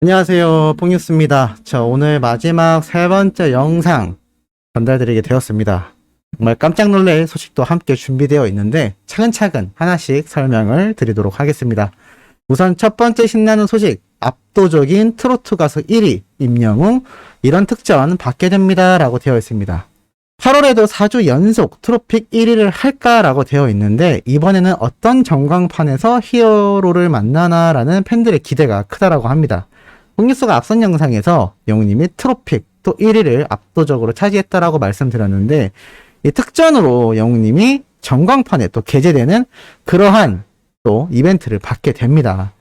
안녕하세요, 뽕뉴스입니다. 자, 오늘 마지막 세 번째 영상 전달드리게 되었습니다. 정말 깜짝 놀랄 소식도 함께 준비되어 있는데 차근차근 하나씩 설명을 드리도록 하겠습니다. 우선 첫 번째 신나는 소식, 압도적인 트로트 가수 1위 임영웅 이런 특전 받게 됩니다 라고 되어 있습니다. 8월에도 4주 연속 트로픽 1위를 할까라고 되어 있는데 이번에는 어떤 전광판에서 히어로를 만나나 라는 팬들의 기대가 크다라고 합니다. 뽕뉴스가 앞선 영상에서 영웅님이 트로픽 또 1위를 압도적으로 차지했다라고 말씀드렸는데 이 특전으로 영웅님이 전광판에 또 게재되는 그러한 또 이벤트를 받게 됩니다.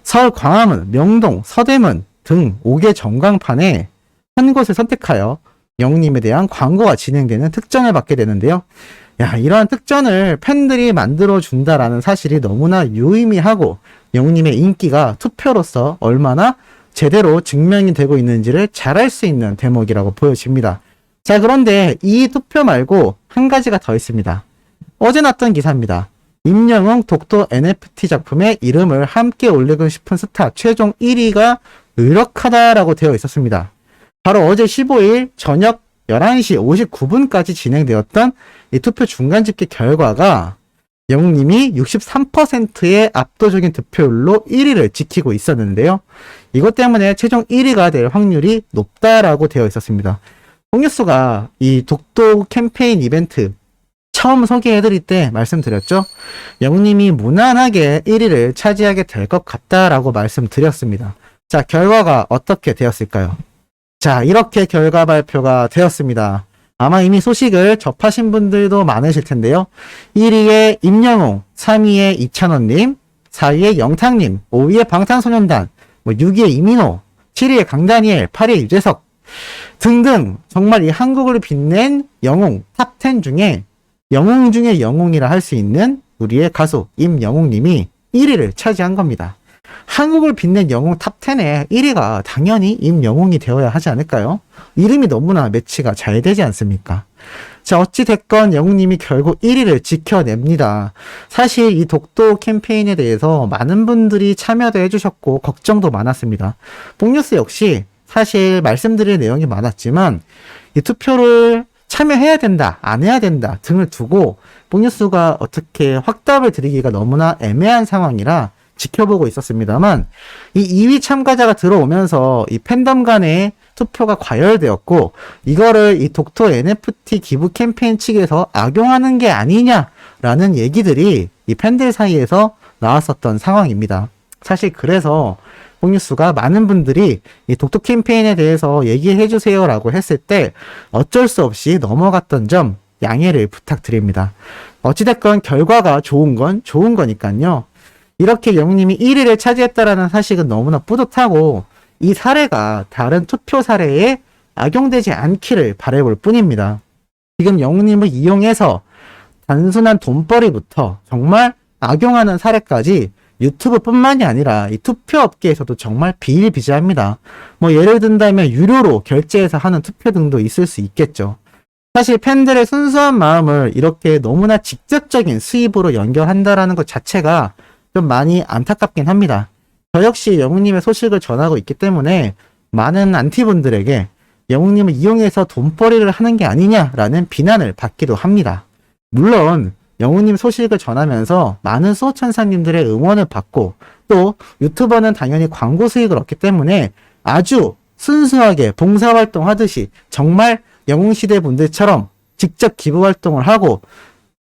서울 광화문, 명동, 서대문 등 5개 전광판에 한 곳을 선택하여 영웅님에 대한 광고가 진행되는 특전을 받게 되는데요. 야, 이러한 특전을 팬들이 만들어준다라는 사실이 너무나 유의미하고 영웅님의 인기가 투표로서 얼마나 제대로 증명이 되고 있는지를 잘 알 수 있는 대목이라고 보여집니다. 자, 그런데 이 투표 말고 한 가지가 더 있습니다. 어제 났던 기사입니다. 임영웅 독도 NFT 작품에 이름을 함께 올리고 싶은 스타 최종 1위가 유력하다라고 되어 있었습니다. 바로 어제 15일 저녁 11시 59분까지 진행되었던 이 투표 중간 집계 결과가 영웅님이 63%의 압도적인 득표율로 1위를 지키고 있었는데요. 이것 때문에 최종 1위가 될 확률이 높다라고 되어 있었습니다. 뽕뉴스가 이 독도 캠페인 이벤트 처음 소개해드릴 때 말씀드렸죠. 영웅님이 무난하게 1위를 차지하게 될 것 같다라고 말씀드렸습니다. 자, 결과가 어떻게 되었을까요? 자, 이렇게 결과 발표가 되었습니다. 아마 이미 소식을 접하신 분들도 많으실 텐데요. 1위에 임영웅, 3위에 이찬원님, 4위에 영탁님, 5위에 방탄소년단, 6위에 이민호, 7위에 강다니엘, 8위에 유재석 등등 정말 이 한국을 빛낸 영웅 탑10 중에 영웅 중에 영웅이라 할 수 있는 우리의 가수 임영웅님이 1위를 차지한 겁니다. 한국을 빛낸 영웅 탑10에 1위가 당연히 임영웅이 되어야 하지 않을까요? 이름이 너무나 매치가 잘 되지 않습니까? 자, 어찌됐건 영웅님이 결국 1위를 지켜냅니다. 사실 이 독도 캠페인에 대해서 많은 분들이 참여도 해주셨고 걱정도 많았습니다. 뽕뉴스 역시 사실 말씀드릴 내용이 많았지만 이 투표를 참여해야 된다, 안 해야 된다 등을 두고 뽕뉴스가 어떻게 확답을 드리기가 너무나 애매한 상황이라 지켜보고 있었습니다만 이 2위 참가자가 들어오면서 이 팬덤 간의 투표가 과열되었고 이거를 이 독도 NFT 기부 캠페인 측에서 악용하는 게 아니냐라는 얘기들이 이 팬들 사이에서 나왔었던 상황입니다. 사실 그래서 뽕뉴스가 많은 분들이 이 독도 캠페인에 대해서 얘기해 주세요라고 했을 때 어쩔 수 없이 넘어갔던 점 양해를 부탁드립니다. 어찌됐건 결과가 좋은 건 좋은 거니까요. 이렇게 영웅님이 1위를 차지했다라는 사실은 너무나 뿌듯하고 이 사례가 다른 투표 사례에 악용되지 않기를 바라볼 뿐입니다. 지금 영웅님을 이용해서 단순한 돈벌이부터 정말 악용하는 사례까지 유튜브뿐만이 아니라 이 투표업계에서도 정말 비일비재합니다. 예를 든다면 유료로 결제해서 하는 투표 등도 있을 수 있겠죠. 사실 팬들의 순수한 마음을 이렇게 너무나 직접적인 수입으로 연결한다라는 것 자체가 좀 많이 안타깝긴 합니다. 저 역시 영웅님의 소식을 전하고 있기 때문에 많은 안티분들에게 영웅님을 이용해서 돈벌이를 하는 게 아니냐라는 비난을 받기도 합니다. 물론 영웅님 소식을 전하면서 많은 수호천사님들의 응원을 받고 또 유튜버는 당연히 광고 수익을 얻기 때문에 아주 순수하게 봉사활동 하듯이 정말 영웅시대 분들처럼 직접 기부활동을 하고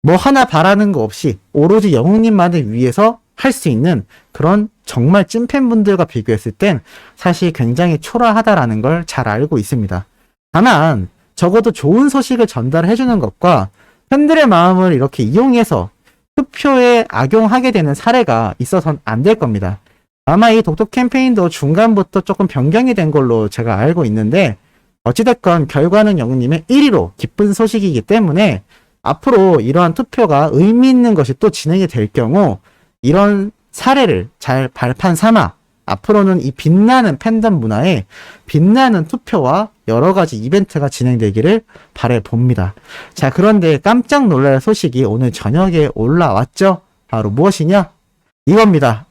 뭐 하나 바라는 거 없이 오로지 영웅님만을 위해서 할 수 있는 그런 정말 찐팬분들과 비교했을 땐 사실 굉장히 초라하다라는 걸 잘 알고 있습니다. 다만 적어도 좋은 소식을 전달해주는 것과 팬들의 마음을 이렇게 이용해서 투표에 악용하게 되는 사례가 있어서는 안 될 겁니다. 아마 이 독도 캠페인도 중간부터 조금 변경이 된 걸로 제가 알고 있는데 어찌됐건 결과는 영웅님의 1위로 기쁜 소식이기 때문에 앞으로 이러한 투표가 의미 있는 것이 또 진행이 될 경우 이런 사례를 잘 발판 삼아 앞으로는 이 빛나는 팬덤 문화에 빛나는 투표와 여러 가지 이벤트가 진행되기를 바라봅니다. 자, 그런데 깜짝 놀랄 소식이 오늘 저녁에 올라왔죠? 바로 무엇이냐? 이겁니다.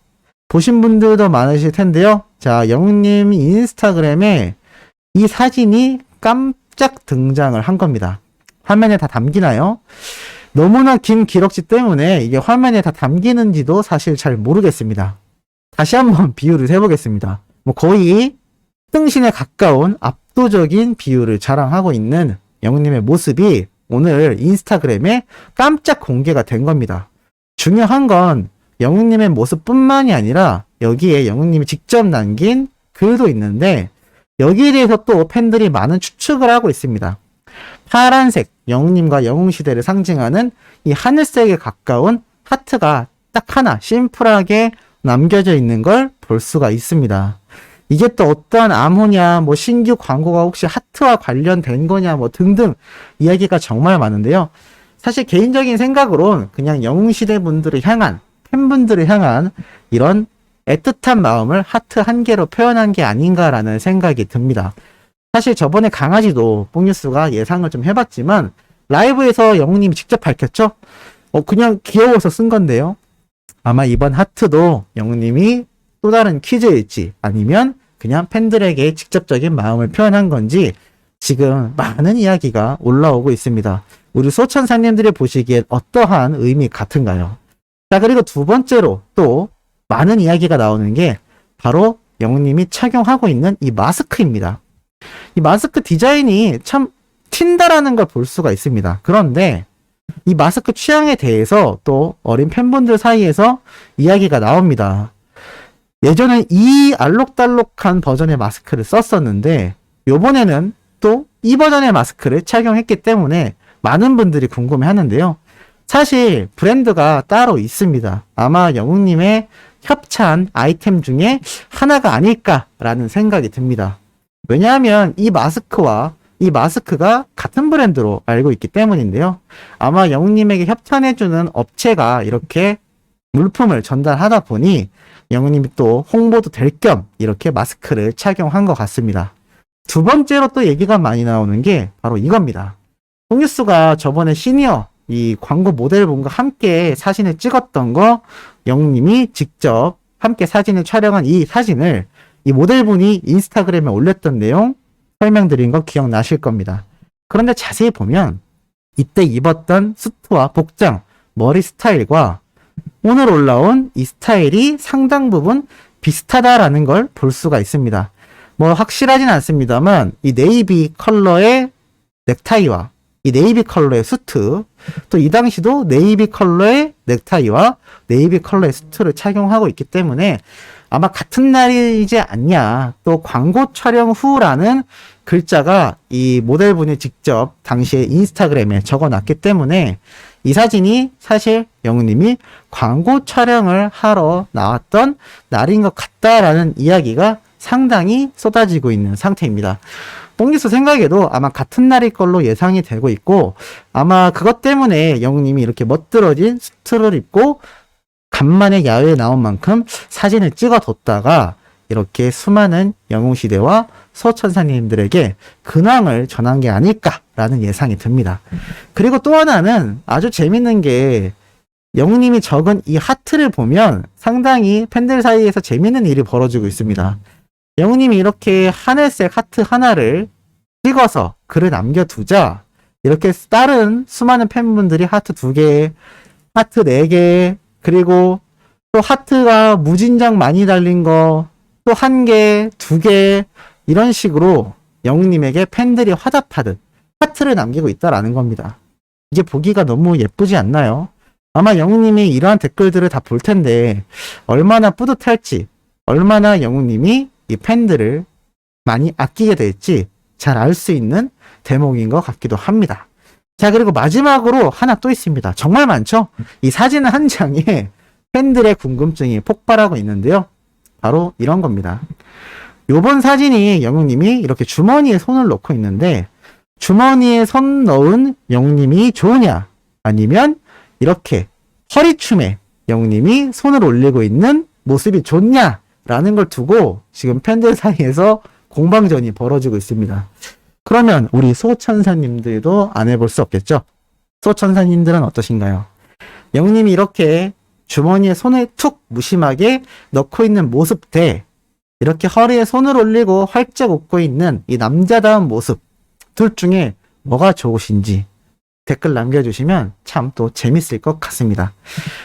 보신 분들도 많으실 텐데요. 자, 영웅님 인스타그램에 이 사진이 깜짝 등장을 한 겁니다. 화면에 다 담기나요? 너무나 긴 기록지 때문에 이게 화면에 다 담기는지도 사실 잘 모르겠습니다. 다시 한번 비율을 세보겠습니다. 뭐 거의 등신에 가까운 압도적인 비율을 자랑하고 있는 영웅님의 모습이 오늘 인스타그램에 깜짝 공개가 된 겁니다. 중요한 건 영웅님의 모습뿐만이 아니라 여기에 영웅님이 직접 남긴 글도 있는데 여기에 대해서 또 팬들이 많은 추측을 하고 있습니다. 파란색 영웅님과 영웅시대를 상징하는 이 하늘색에 가까운 하트가 딱 하나 심플하게 남겨져 있는 걸 볼 수가 있습니다. 이게 또 어떠한 암호냐, 뭐 신규 광고가 혹시 하트와 관련된 거냐, 뭐 등등 이야기가 정말 많은데요. 사실 개인적인 생각으론 그냥 영웅시대 분들을 향한, 팬분들을 향한 이런 애틋한 마음을 하트 한 개로 표현한 게 아닌가라는 생각이 듭니다. 사실 저번에 강아지도 뽕뉴스가 예상을 좀 해봤지만 라이브에서 영웅님이 직접 밝혔죠? 그냥 귀여워서 쓴 건데요. 아마 이번 하트도 영웅님이 또 다른 퀴즈일지 아니면 그냥 팬들에게 직접적인 마음을 표현한 건지 지금 많은 이야기가 올라오고 있습니다. 우리 소천사님들이 보시기엔 어떠한 의미 같은가요? 자, 그리고 두 번째로 또 많은 이야기가 나오는 게 바로 영웅님이 착용하고 있는 이 마스크입니다. 이 마스크 디자인이 참 튄다라는 걸 볼 수가 있습니다. 그런데 이 마스크 취향에 대해서 또 어린 팬분들 사이에서 이야기가 나옵니다. 예전엔 이 알록달록한 버전의 마스크를 썼었는데 요번에는 또 이 버전의 마스크를 착용했기 때문에 많은 분들이 궁금해 하는데요. 사실 브랜드가 따로 있습니다. 아마 영웅님의 협찬 아이템 중에 하나가 아닐까라는 생각이 듭니다. 왜냐하면 이 마스크와 이 마스크가 같은 브랜드로 알고 있기 때문인데요. 아마 영웅님에게 협찬해주는 업체가 이렇게 물품을 전달하다 보니 영웅님이 또 홍보도 될 겸 이렇게 마스크를 착용한 것 같습니다. 두 번째로 또 얘기가 많이 나오는 게 바로 이겁니다. 뽕뉴스가 저번에 시니어 이 광고 모델분과 함께 사진을 찍었던 거 영웅님이 직접 함께 사진을 촬영한 이 사진을 이 모델분이 인스타그램에 올렸던 내용 설명드린 거 기억나실 겁니다. 그런데 자세히 보면 이때 입었던 수트와 복장, 머리 스타일과 오늘 올라온 이 스타일이 상당 부분 비슷하다라는 걸 볼 수가 있습니다. 뭐 확실하진 않습니다만 이 네이비 컬러의 넥타이와 이 네이비 컬러의 수트, 또 이 당시도 네이비 컬러의 넥타이와 네이비 컬러의 수트를 착용하고 있기 때문에 아마 같은 날이지 않냐. 또 광고 촬영 후라는 글자가 이 모델분이 직접 당시에 인스타그램에 적어놨기 때문에 이 사진이 사실 영웅님이 광고 촬영을 하러 나왔던 날인 것 같다라는 이야기가 상당히 쏟아지고 있는 상태입니다. 뽕뉴스 생각에도 아마 같은 날일 걸로 예상이 되고 있고 아마 그것 때문에 영웅님이 이렇게 멋들어진 수트를 입고 간만에 야외에 나온 만큼 사진을 찍어뒀다가 이렇게 수많은 영웅시대와 소천사님들에게 근황을 전한 게 아닐까라는 예상이 듭니다. 그리고 또 하나는 아주 재밌는 게 영웅님이 적은 이 하트를 보면 상당히 팬들 사이에서 재밌는 일이 벌어지고 있습니다. 영웅님이 이렇게 하늘색 하트 하나를 찍어서 글을 남겨두자 이렇게 다른 수많은 팬분들이 하트 2개, 하트 4개, 그리고 또 하트가 무진장 많이 달린 거 또 1개, 2개 이런 식으로 영웅님에게 팬들이 화답하듯 하트를 남기고 있다라는 겁니다. 이게 보기가 너무 예쁘지 않나요? 아마 영웅님이 이러한 댓글들을 다 볼 텐데 얼마나 뿌듯할지, 얼마나 영웅님이 이 팬들을 많이 아끼게 될지 잘 알 수 있는 대목인 것 같기도 합니다. 자, 그리고 마지막으로 하나 또 있습니다. 정말 많죠? 이 사진 한 장에 팬들의 궁금증이 폭발하고 있는데요. 바로 이런 겁니다. 요번 사진이 영웅님이 이렇게 주머니에 손을 넣고 있는데 주머니에 손 넣은 영웅님이 좋으냐 아니면 이렇게 허리춤에 영웅님이 손을 올리고 있는 모습이 좋냐라는 걸 두고 지금 팬들 사이에서 공방전이 벌어지고 있습니다. 그러면 우리 소천사님들도 안 해볼 수 없겠죠? 소천사님들은 어떠신가요? 영웅님이 이렇게 주머니에 손을 툭 무심하게 넣고 있는 모습 대 이렇게 허리에 손을 올리고 활짝 웃고 있는 이 남자다운 모습, 둘 중에 뭐가 좋으신지 댓글 남겨주시면 참 또 재밌을 것 같습니다.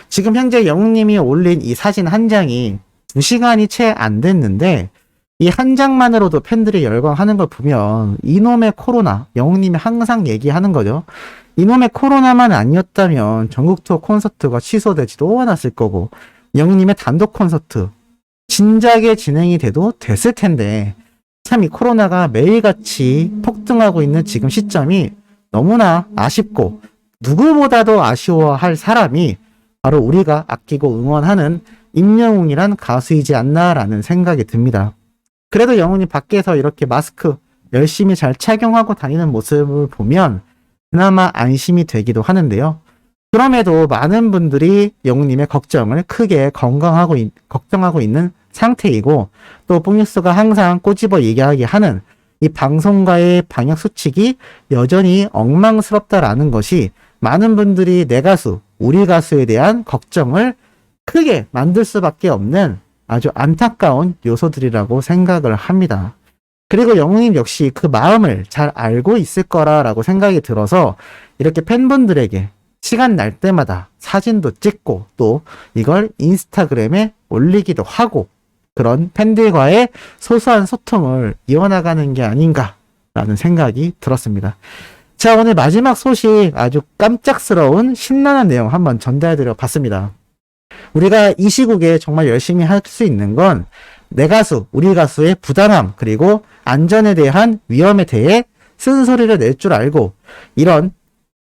지금 현재 영웅님이 올린 이 사진 한 장이 2시간이 채 안 됐는데 이 한 장만으로도 팬들이 열광하는 걸 보면 이놈의 코로나, 영웅님이 항상 얘기하는 거죠. 이놈의 코로나만 아니었다면 전국 투어 콘서트가 취소되지도 않았을 거고 영웅님의 단독 콘서트 진작에 진행이 돼도 됐을 텐데 참 이 코로나가 매일같이 폭등하고 있는 지금 시점이 너무나 아쉽고 누구보다도 아쉬워할 사람이 바로 우리가 아끼고 응원하는 임영웅이란 가수이지 않나라는 생각이 듭니다. 그래도 영웅님 밖에서 이렇게 마스크 열심히 잘 착용하고 다니는 모습을 보면 그나마 안심이 되기도 하는데요. 그럼에도 많은 분들이 영웅님의 걱정을 크게 걱정하고 있는 상태이고 또 뽕뉴스가 항상 꼬집어 얘기하게 하는 이 방송과의 방역 수칙이 여전히 엉망스럽다라는 것이 많은 분들이 내 가수, 우리 가수에 대한 걱정을 크게 만들 수밖에 없는 아주 안타까운 요소들이라고 생각을 합니다. 그리고 영웅님 역시 그 마음을 잘 알고 있을 거라고 생각이 들어서 이렇게 팬분들에게 시간 날 때마다 사진도 찍고 또 이걸 인스타그램에 올리기도 하고 그런 팬들과의 소소한 소통을 이어나가는 게 아닌가라는 생각이 들었습니다. 자, 오늘 마지막 소식 아주 깜짝스러운 신나는 내용 한번 전달해드려 봤습니다. 우리가 이 시국에 정말 열심히 할 수 있는 건 내 가수, 우리 가수의 부당함 그리고 안전에 대한 위험에 대해 쓴소리를 낼 줄 알고 이런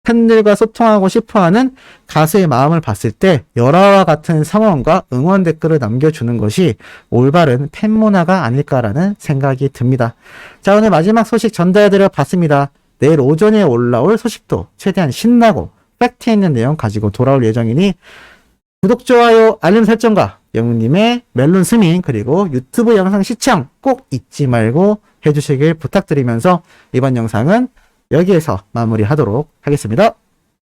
팬들과 소통하고 싶어하는 가수의 마음을 봤을 때 열화와 같은 상황과 응원 댓글을 남겨주는 것이 올바른 팬 문화가 아닐까라는 생각이 듭니다. 자, 오늘 마지막 소식 전달해드려 봤습니다. 내일 오전에 올라올 소식도 최대한 신나고 팩트 있는 내용 가지고 돌아올 예정이니 구독, 좋아요, 알림 설정과 영웅님의 멜론 스밍 그리고 유튜브 영상 시청 꼭 잊지 말고 해주시길 부탁드리면서 이번 영상은 여기에서 마무리하도록 하겠습니다.